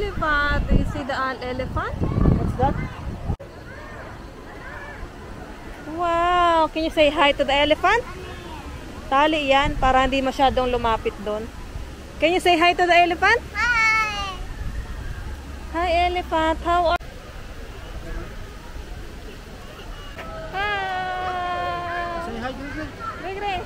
elephant. Do you see the elephant? What's that? Wow! Can you say hi to the elephant? Tali yan para hindi masyadong lumapit doon. Can you say hi to the elephant? Hi! Hi elephant, how are you? Hi! Say hi, Gregre. Gregre!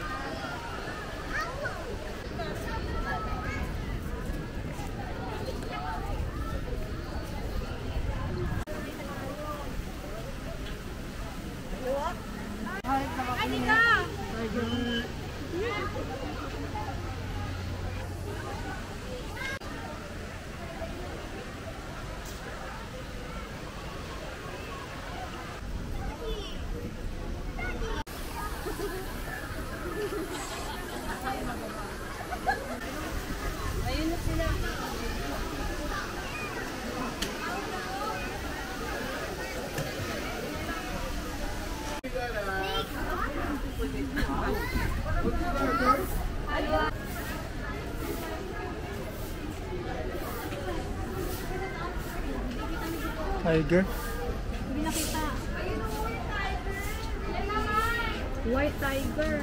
Ayun na sila. Tiger. Hindi nakita. White tiger.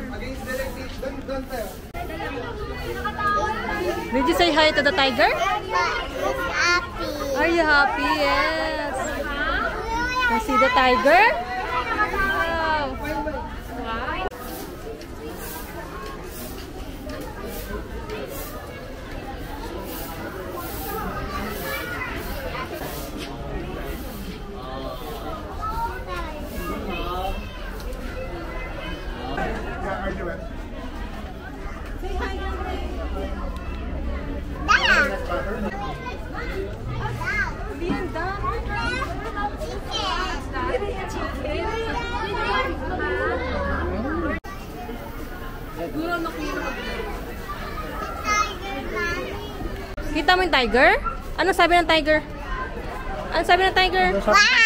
Did you say hi to the tiger? Happy. Are you happy? Yes. Can you see the tiger? Wow. Wow. Kita mo yung tiger? Ano sabi ng tiger? Ano sabi ng tiger? Wow!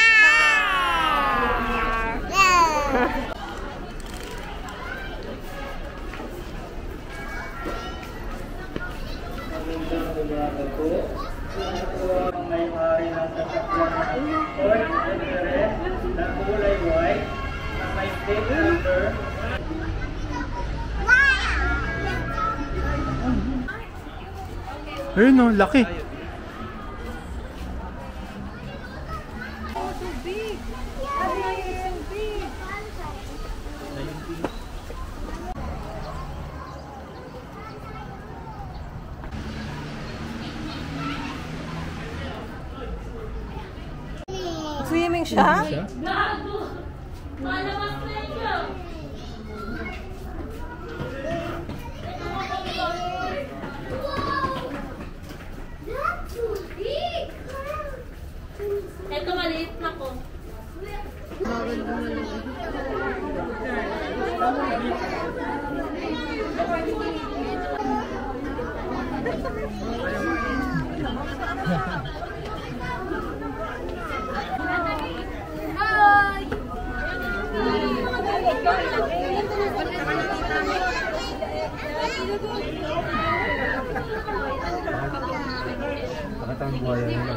Ayun no, laki. So big. Why is so big? Swimming siya? Ito maliit na ko. Pakatang buhay nila.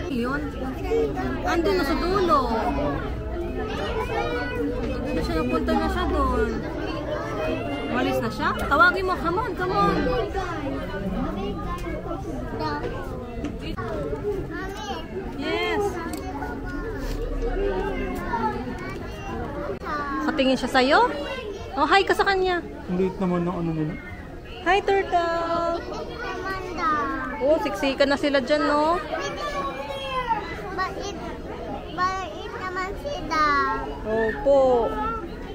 Yun. Andun na sa dulo. Doon na siya, napunta na siya doon. Walis na siya? Tawagin mo. Come on, come on. Yes. Katingin siya sa'yo? Oh, hi ka sa kanya. Ang liit naman ng ano nila. Hi, turtle. Oh, siksikan na sila dyan, no? Bait naman sila. Opo.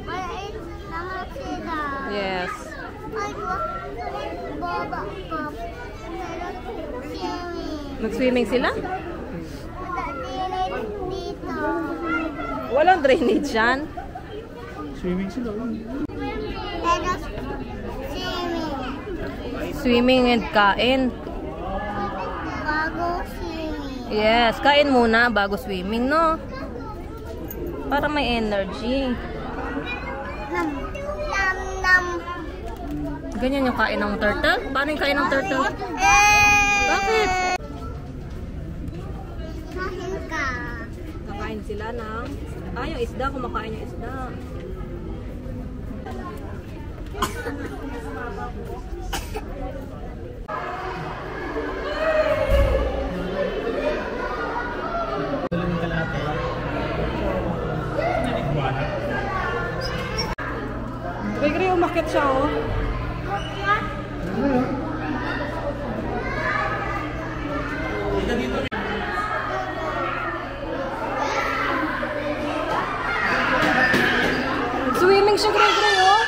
Bait naman sila. Yes. Ay, baba pa. Nag-swimming sila? Dito. Walang drainage dyan. Swimming sila. Pero swimming. Swimming and kain. Bago swimming. Yes, kain muna bago swimming, no? Para may energy. Nam, nam, nam. Ganyan yung kain ng turtle? Paano yung kain ng turtle? Bakit? Kain ka. Kakain sila ng... yung isda. Kumakain yung isda. Gray-gray, umakit siya, oh. Swimming siya, gray-gray, oh.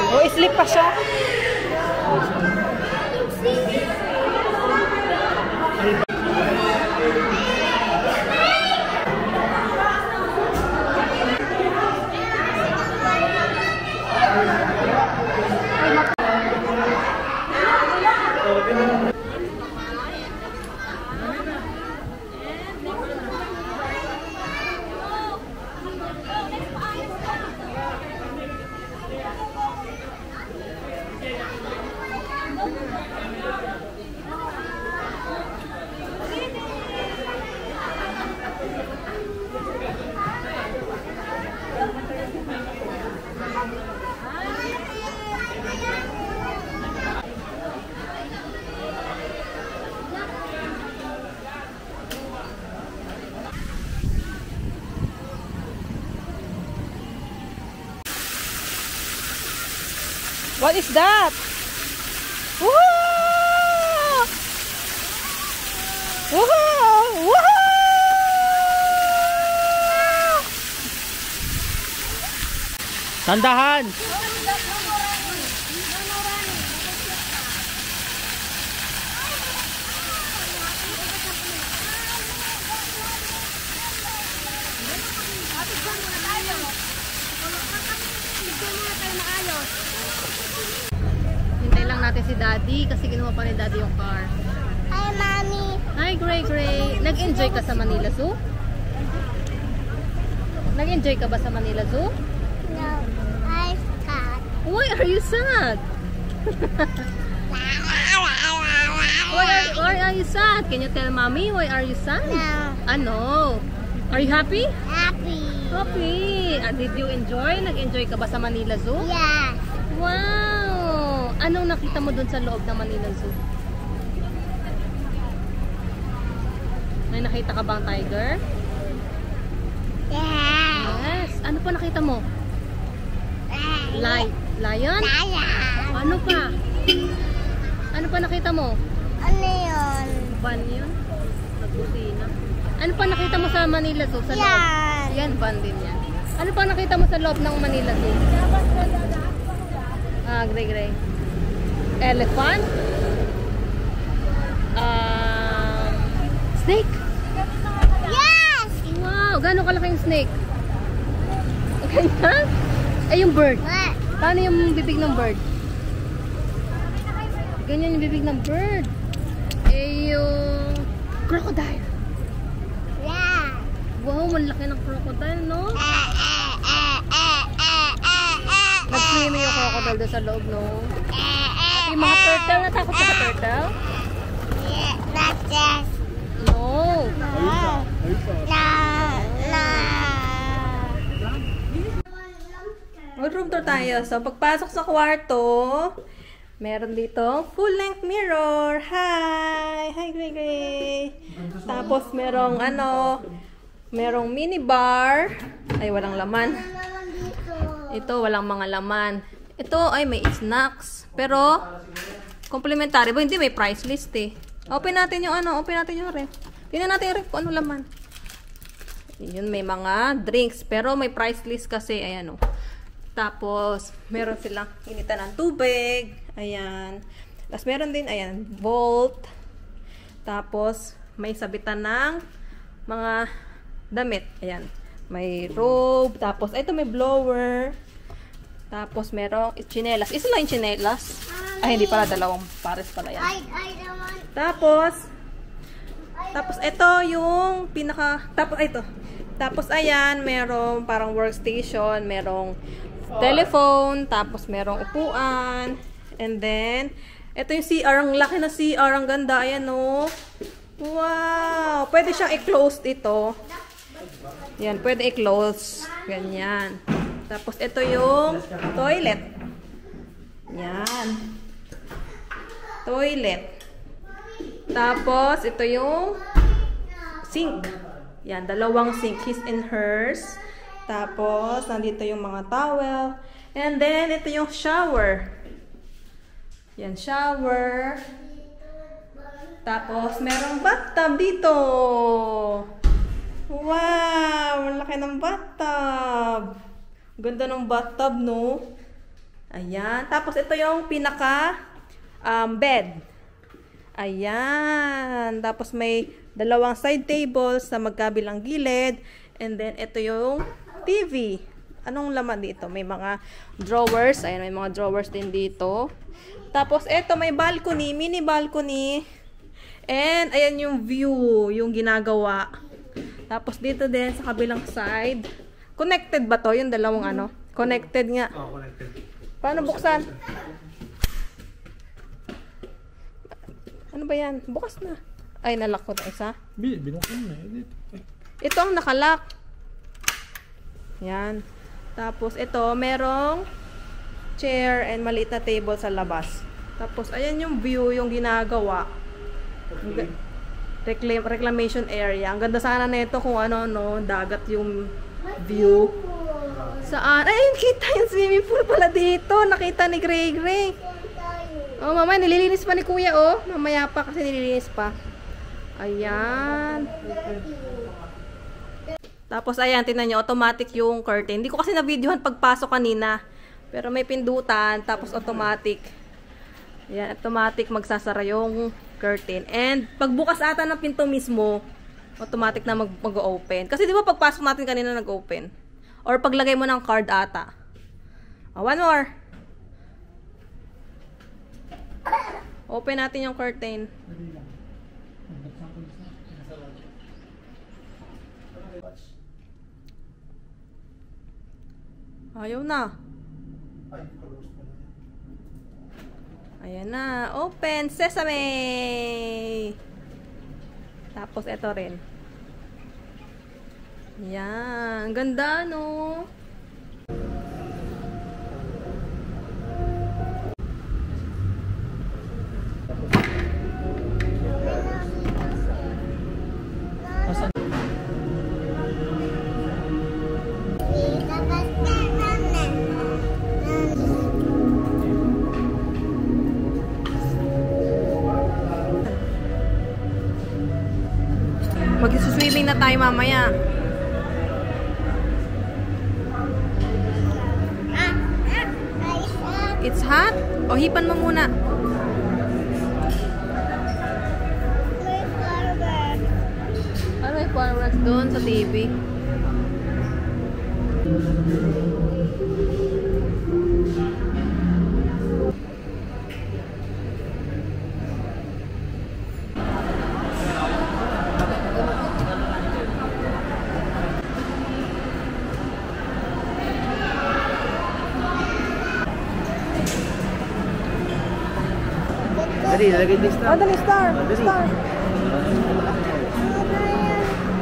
Oh, sleep pa siya. What is that? Woohoo! Woohoo! Woohoo! Tandahan! Hintay lang natin si Daddy kasi ginawa pa ni Daddy yung car. Hi, Mommy. Hi, Gray Gray. Nag-enjoy ka sa Manila Zoo? Nag-enjoy ka ba sa Manila Zoo? No, I'm sad. Why are you sad? Why are you sad? Can you tell Mommy why are you sad? No. Ano? Are you happy? Happy. Happy. Did you enjoy? Nag-enjoy ka ba sa Manila Zoo? Yes. Wow! Anong nakita mo dun sa loob ng Manila Zoo? May nakita ka bang tiger? Yes. Yes. Ano pa nakita mo? Lion? Lion. Ano pa? Ano pa nakita mo? Ano yun? Van yun? Nagbusina. Ano pa nakita mo sa Manila Zoo? Sa loob? Yan. Yan, van din yan. Ano pa nakita mo sa loob ng Manila Zoo? Gray. Elephant? Snake? Yes. Wow! Gano'ng kalaki yung snake? Ganyan? Yung bird. What? Paano yung bibig ng bird? Ganyan yung bibig ng bird. Yung crocodile. Yeah. Wow, malaki ng crocodile, no? Nag-swimming yung crocodile doon sa loob, no? At yung mga turtle, natakot ka sa turtle? Yeah, not yes. No. No. No. Mag-room tour tayo. So, pagpasok sa kwarto, meron dito full-length mirror. Hi! Hi, Gray. Tapos, merong merong minibar. Ay, walang laman. Ito, walang mga laman. Ito, ay, may snacks. Pero, complimentary. Hindi, may price list eh. Open natin yung open natin yung ref. Tingnan natin yung ref kung ano laman. Yun, may mga drinks. Pero, may price list kasi, ayan o. Tapos, meron silang initan ng tubig. Ayan. Tapos, meron din, ayan, Volt. Tapos, may sabitan ng mga damit. Ayan. May robe. Tapos, ito may blower. Tapos, merong chinelas. Isa lang yung chinelas. Ay, hindi pala. Dalawang pares pala yan. I don't want. Tapos, ito yung Tapos, ayan, merong parang workstation. Merong telephone. Tapos, merong upuan. And then, ito yung CR. Ang laki na CR. Ang ganda. Ayan, oh. Wow! Pwede siyang i-close ito. Yan, pwede i-close. Ganyan. Tapos, ito yung toilet. Yan. Toilet. Tapos, ito yung sink. Yan, dalawang sink. His and hers. Tapos, nandito yung mga towel. And then, ito yung shower. Yan, shower. Tapos, merong bathtub dito. Wow! Ang laki ng bathtub. Ganda ng bathtub, no? Ayan. Tapos, ito yung pinaka bed. Ayan. Tapos, may dalawang side tables sa magkabilang gilid. And then, ito yung TV. Anong laman dito? May mga drawers. Ayan, may mga drawers din dito. Tapos, ito may balcony, mini balcony. And, ayan yung view, yung ginagawa. Tapos, dito din sa kabilang side. Connected ba to? Yung dalawang ano? Connected nga. Oo, connected. Paano buksan? Ano ba yan? Bukas na. Ay, nalock ko na isa. Binuksan na. Ito ang nakalock. Yan. Tapos, ito, merong chair and maliit na table sa labas. Tapos, ayan yung view, yung ginagawa. Reclamation area. Ang ganda sana na ito kung ano, no, dagat yung view. Saan? Ayun, kita yung swimming pool pala dito. Nakita ni Gray Gray. Oh, mama, nililinis pa ni Kuya, oh. Mamaya pa kasi nililinis pa. Ayan. Tapos, ayan, tingnan nyo, automatic yung curtain. Hindi ko kasi na-videohan pagpasok kanina. Pero may pindutan, tapos automatic. Ayan, automatic magsasara yung curtain. And, pagbukas ata ng pinto mismo, automatic na mag-open. Kasi di ba pagpasok natin kanina nag-open? Or paglagay mo ng card ata. Oh, one more. Open natin yung curtain. Ayaw na. Ayan na. Open sesame! Tapos ito rin. Yan. Ganda, no? Mag-swimming na tayo mamaya. It's hot? O, hipan mo muna. Ano may fireworks doon sa TV? Dali, lagay din star. Oh, dali, star. Star.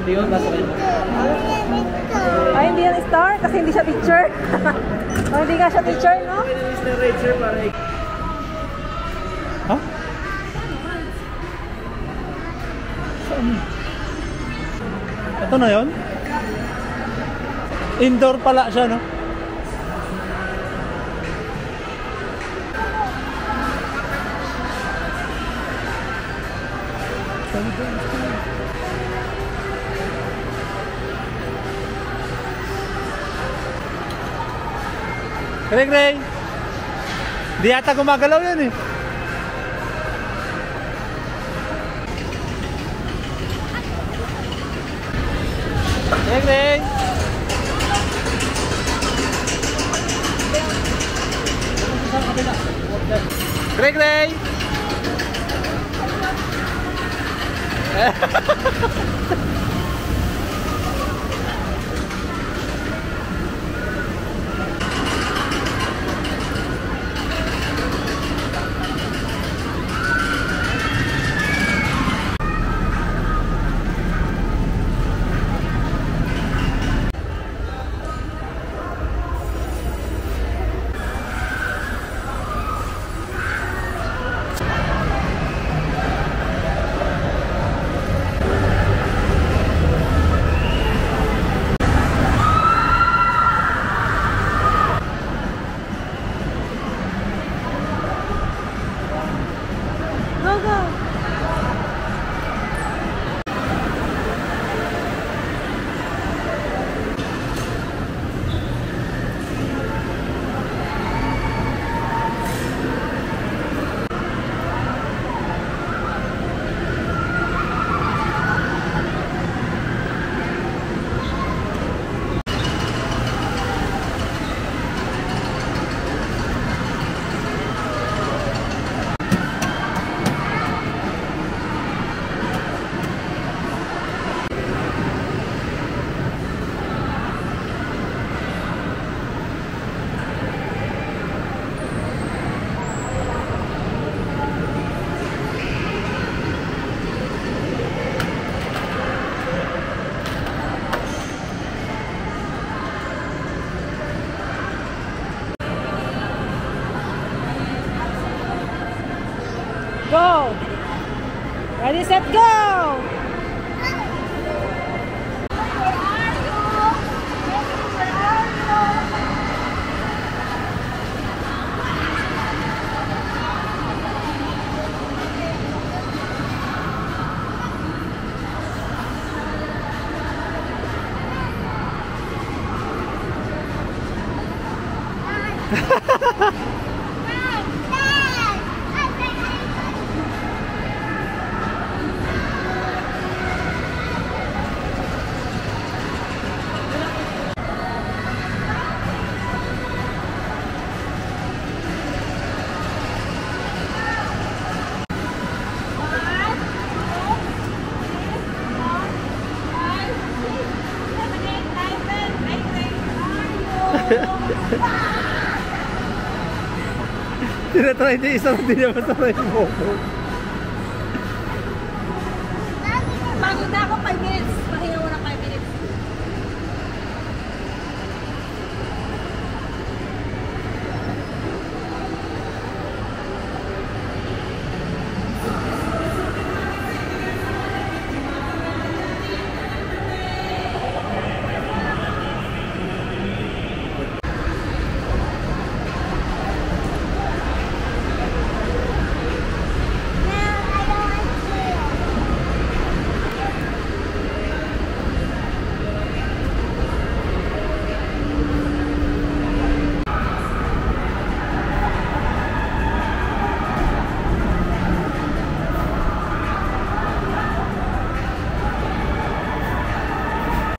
Tingnan, pasok kayo. Ay, hindi yan star kasi hindi siya teacher. Oh, hindi nga siya teacher, no? Okay na Mr. Red, sir, para Ha? Saan? Ito na yun? Indoor pala siya, no? Gray, di yata gumagalaw yun eh. Gray! Gray, Gray! Go, go! Go! Ready, set, go! Tinatry niya isang, hindi niya matry mo.